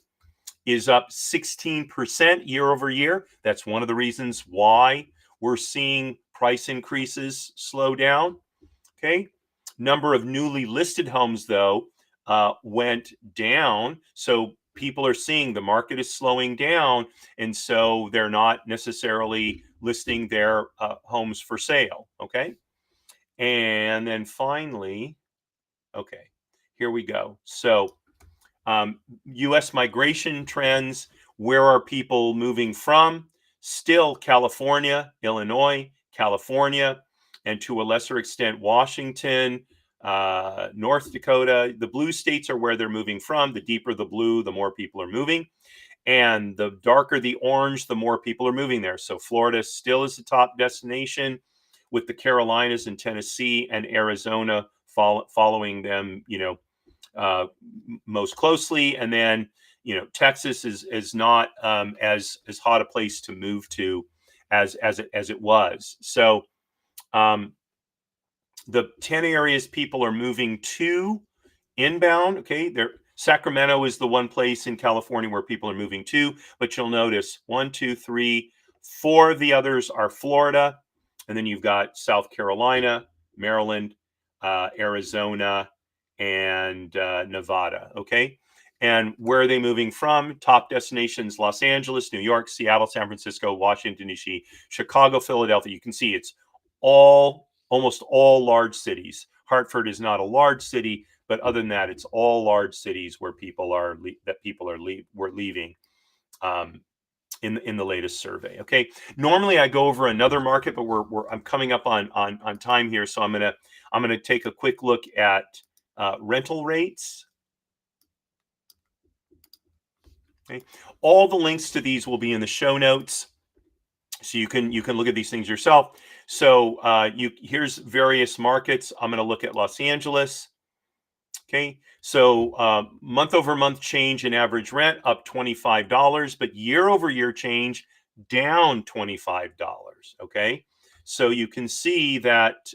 is up 16% year over year. That's one of the reasons why we're seeing price increases slow down. Okay. Number of newly listed homes, though, went down. So people are seeing the market is slowing down. And so they're not necessarily listing their homes for sale. Okay. And then finally, okay, here we go. So U.S. migration trends. Where are people moving from? Still California, Illinois, California, and to a lesser extent, Washington, North Dakota. The blue states are where they're moving from. The deeper the blue, the more people are moving. And the darker the orange, the more people are moving there. So Florida still is the top destination, with the Carolinas and Tennessee and Arizona following them, most closely. And then, Texas is not as hot a place to move to as it was. So the 10 areas people are moving to inbound. Okay, Sacramento is the one place in California where people are moving to, but you'll notice 1, 2, 3, 4 of the others are Florida, and then you've got South Carolina, Maryland, Arizona, and Nevada. Okay, and where are they moving from? Top destinations: Los Angeles, New York, Seattle, San Francisco, Washington D.C., Chicago, Philadelphia. You can see it's almost all large cities. Hartford is not a large city, but other than that, it's all large cities where people are leaving in the latest survey. Okay, normally I go over another market, but I'm coming up on time here, so I'm gonna take a quick look at rental rates. Okay, all the links to these will be in the show notes, so you can look at these things yourself. So here's various markets. I'm going to look at Los Angeles. Okay, so month over month change in average rent up $25, but year over year change down $25. Okay, so you can see that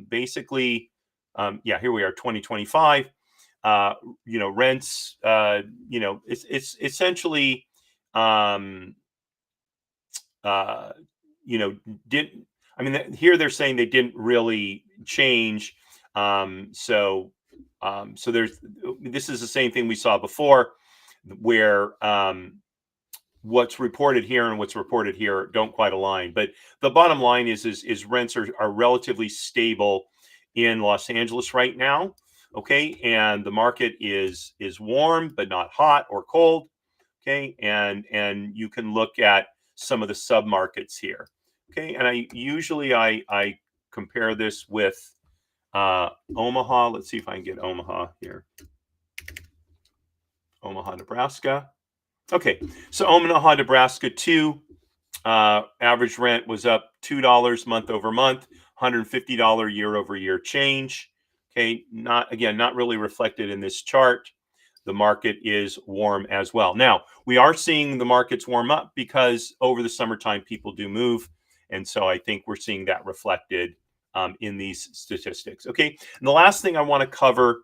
basically, yeah, here we are, 2025. Uh, rents, it's essentially, um, uh, you know, didn't. I mean, here they're saying they didn't really change. So there's this is the same thing we saw before, where what's reported here and what's reported here don't quite align. But the bottom line is rents are relatively stable in Los Angeles right now. Okay, and the market is warm but not hot or cold. Okay, and you can look at some of the sub markets here. Okay, and I compare this with Omaha. Let's see if I can get Omaha here. Omaha, Nebraska. Okay, so Omaha, Nebraska, too. Average rent was up $2 month over month, $150 year over year change. Okay, not really reflected in this chart. The market is warm as well. Now, we are seeing the markets warm up because over the summertime people do move, and so I think we're seeing that reflected in these statistics. Okay, and the last thing I want to cover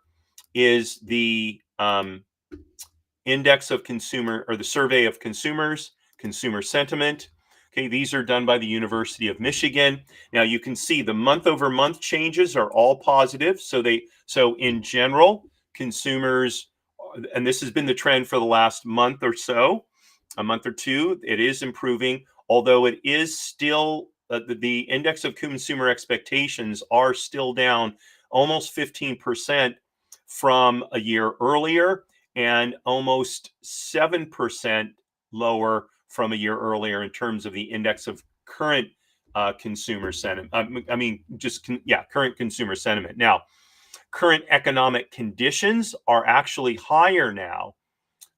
is the index of consumer, or the survey of consumers, consumer sentiment. Okay, these are done by the University of Michigan. Now you can see the month over month changes are all positive. So in general, consumers, and this has been the trend for the last month or so, a month or two, it is improving, although it is still the index of consumer expectations are still down almost 15% from a year earlier, and almost 7% lower from a year earlier in terms of the index of current consumer sentiment. Current consumer sentiment. Now, current economic conditions are actually higher now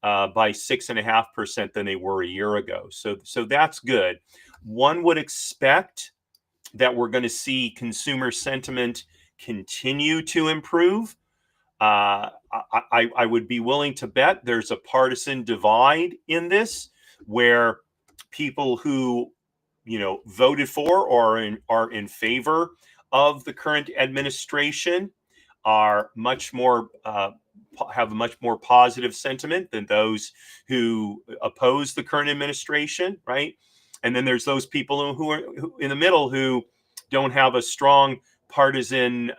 by 6.5% than they were a year ago. So that's good. One would expect that we're going to see consumer sentiment continue to improve. I would be willing to bet there's a partisan divide in this, where people who voted for or are in favor of the current administration are much more have a much more positive sentiment than those who oppose the current administration, right? And then there's those people who are in the middle who don't have a strong partisan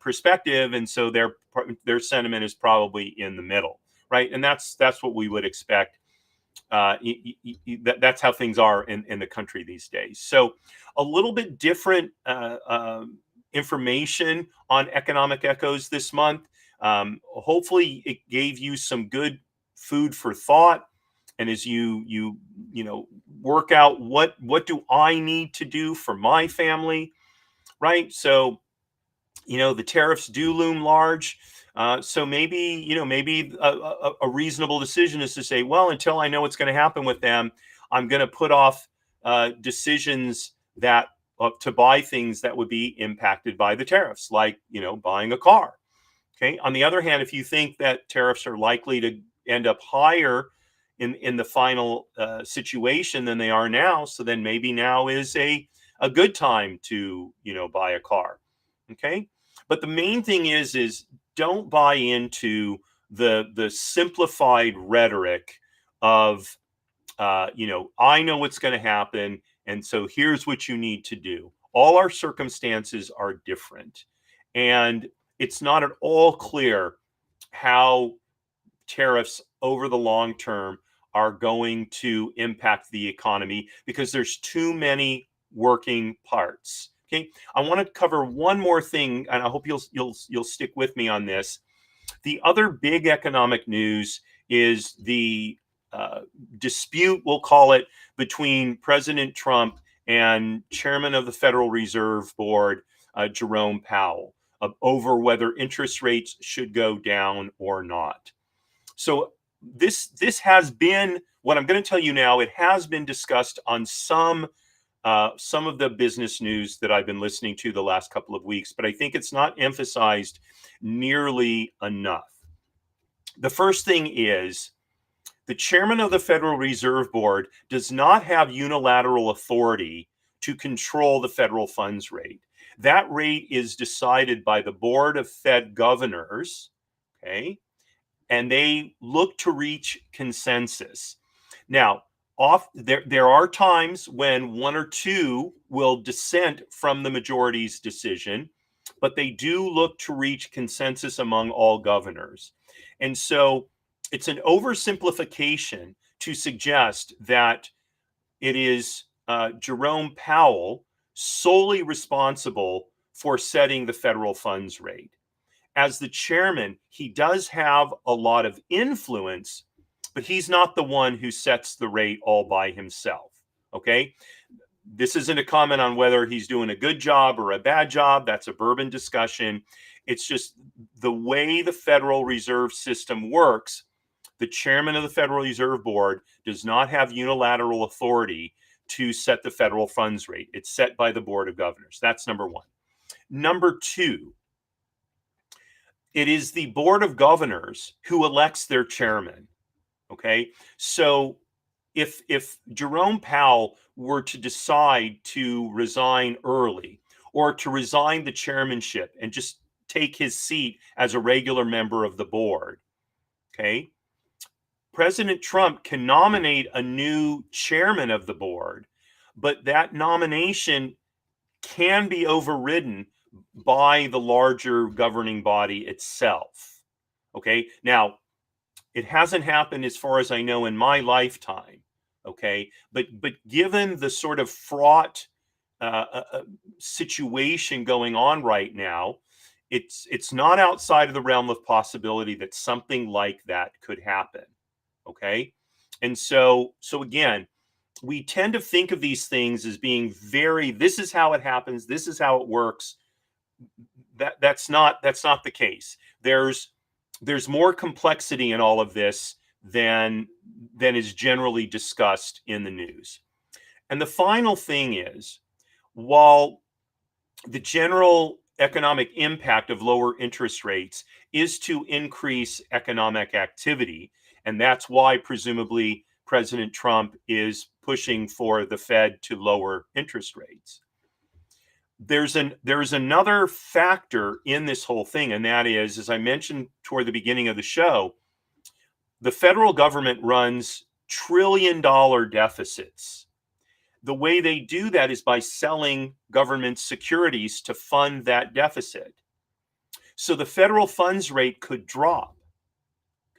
perspective, and so their sentiment is probably in the middle, right? And that's what we would expect. That's how things are in the country these days. So a little bit different information on economic echoes this month. Hopefully, it gave you some good food for thought. And as you work out what do I need to do for my family, right? So the tariffs do loom large. So maybe a reasonable decision is to say, well, until I know what's going to happen with them, I'm going to put off decisions that to buy things that would be impacted by the tariffs, like buying a car. Okay. On the other hand, if you think that tariffs are likely to end up higher in the final situation than they are now, so then maybe now is a good time to buy a car. Okay. But the main thing is don't buy into the simplified rhetoric of I know what's going to happen, and so here's what you need to do. All our circumstances are different, and it's not at all clear how tariffs over the long term are going to impact the economy, because there's too many working parts. Okay, I want to cover one more thing, and I hope you'll stick with me on this. The other big economic news is the dispute, we'll call it, between President Trump and Chairman of the Federal Reserve Board, Jerome Powell, over whether interest rates should go down or not. So this has been, what I'm going to tell you now, it has been discussed on some some of the business news that I've been listening to the last couple of weeks, but I think it's not emphasized nearly enough. The first thing is the chairman of the Federal Reserve Board does not have unilateral authority to control the federal funds rate. That rate is decided by the Board of Fed Governors, okay? And they look to reach consensus. Now, there are times when one or two will dissent from the majority's decision, but they do look to reach consensus among all governors. And so it's an oversimplification to suggest that it is Jerome Powell solely responsible for setting the federal funds rate. As the chairman, he does have a lot of influence, but he's not the one who sets the rate all by himself. Okay. This isn't a comment on whether he's doing a good job or a bad job. That's a bourbon discussion. It's just the way the Federal Reserve System works. The chairman of the Federal Reserve Board does not have unilateral authority to set the federal funds rate. It's set by the Board of Governors. That's number one. Number two, it is the Board of Governors who elects their chairman. Okay. So if Jerome Powell were to decide to resign early or to resign the chairmanship and just take his seat as a regular member of the board, okay, President Trump can nominate a new chairman of the board, but that nomination can be overridden by the larger governing body itself. Okay. Now, it hasn't happened as far as I know in my lifetime. Okay. But given the sort of fraught situation going on right now, it's not outside of the realm of possibility that something like that could happen. Okay. And so again, we tend to think of these things as being this is how it happens. This is how it works. That's not the case. There's more complexity in all of this than is generally discussed in the news. And the final thing is, while the general economic impact of lower interest rates is to increase economic activity, and that's why presumably President Trump is pushing for the Fed to lower interest rates. There's another factor in this whole thing, and that is, as I mentioned toward the beginning of the show, the federal government runs trillion-dollar deficits. The way they do that is by selling government securities to fund that deficit. So the federal funds rate could drop.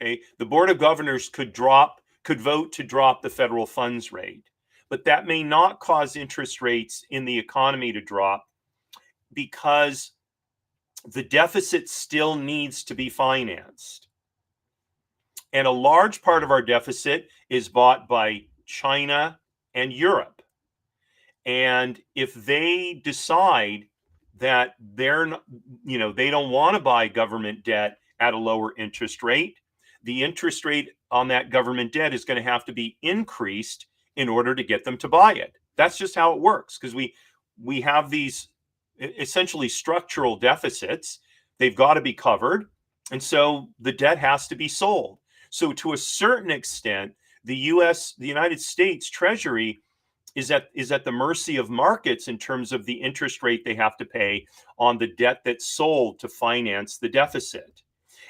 Okay, the Board of Governors could vote to drop the federal funds rate, but that may not cause interest rates in the economy to drop because the deficit still needs to be financed. And a large part of our deficit is bought by China and Europe. And if they decide that they don't want to buy government debt at a lower interest rate, the interest rate on that government debt is going to have to be increased in order to get them to buy it. That's just how it works, because we have these essentially structural deficits. They've got to be covered. And so the debt has to be sold. So to a certain extent, the United States Treasury is at the mercy of markets in terms of the interest rate they have to pay on the debt that's sold to finance the deficit.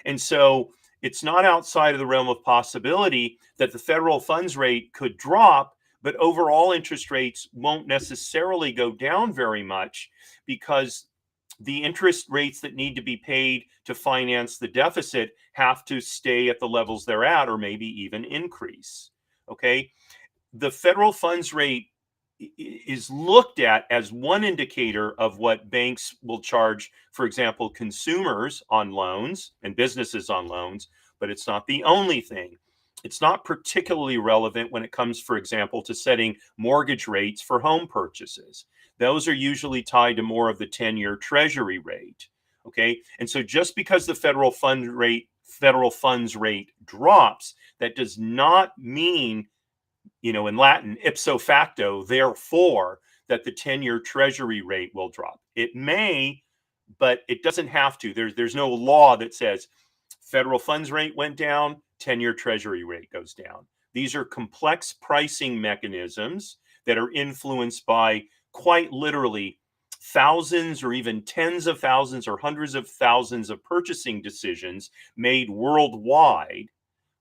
And so it's not outside of the realm of possibility that the federal funds rate could drop, but overall interest rates won't necessarily go down very much, because the interest rates that need to be paid to finance the deficit have to stay at the levels they're at, or maybe even increase. Okay. The federal funds rate is looked at as one indicator of what banks will charge, for example, consumers on loans and businesses on loans, but it's not the only thing. It's not particularly relevant when it comes, for example, to setting mortgage rates for home purchases. Those are usually tied to more of the 10-year Treasury rate. Okay. And so just because the federal funds rate drops, that does not mean, in Latin, ipso facto, therefore, that the 10-year treasury rate will drop. It may, but it doesn't have to. There's no law that says federal funds rate went down, 10-year treasury rate goes down. These are complex pricing mechanisms that are influenced by quite literally thousands or even tens of thousands or hundreds of thousands of purchasing decisions made worldwide.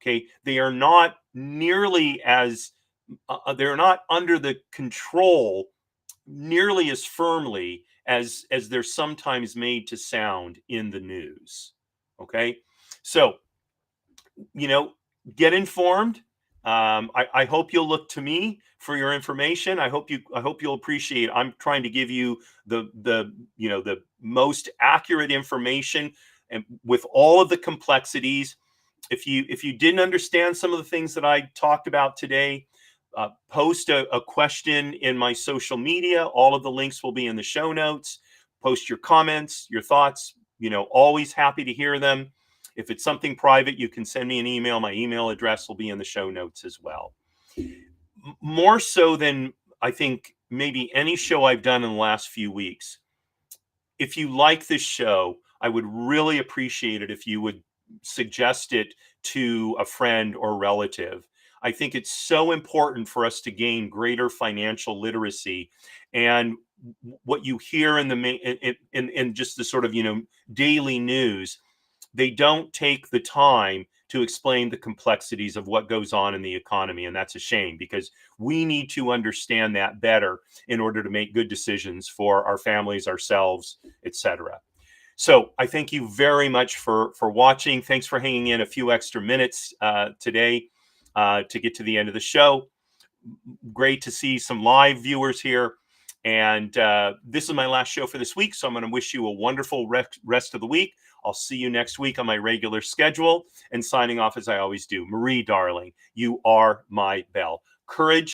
Okay, they are not nearly as they're not under the control nearly as firmly as they're sometimes made to sound in the news. Okay, so get informed. I hope you'll look to me for your information. I hope you'll appreciate. I'm trying to give you the most accurate information, and with all of the complexities. If you didn't understand some of the things that I talked about today, post a question in my social media. All of the links will be in the show notes. Post your comments, your thoughts. Always happy to hear them. If it's something private, you can send me an email. My email address will be in the show notes as well. More so than I think maybe any show I've done in the last few weeks, if you like this show, I would really appreciate it if you would suggest it to a friend or relative. I think it's so important for us to gain greater financial literacy. And what you hear in just the sort of daily news, they don't take the time to explain the complexities of what goes on in the economy. And that's a shame, because we need to understand that better in order to make good decisions for our families, ourselves, etc. So I thank you very much for watching. Thanks for hanging in a few extra minutes today to get to the end of the show. Great to see some live viewers here. And this is my last show for this week, so I'm going to wish you a wonderful rest of the week. I'll see you next week on my regular schedule. And signing off as I always do, Marie, darling, you are my belle. Courage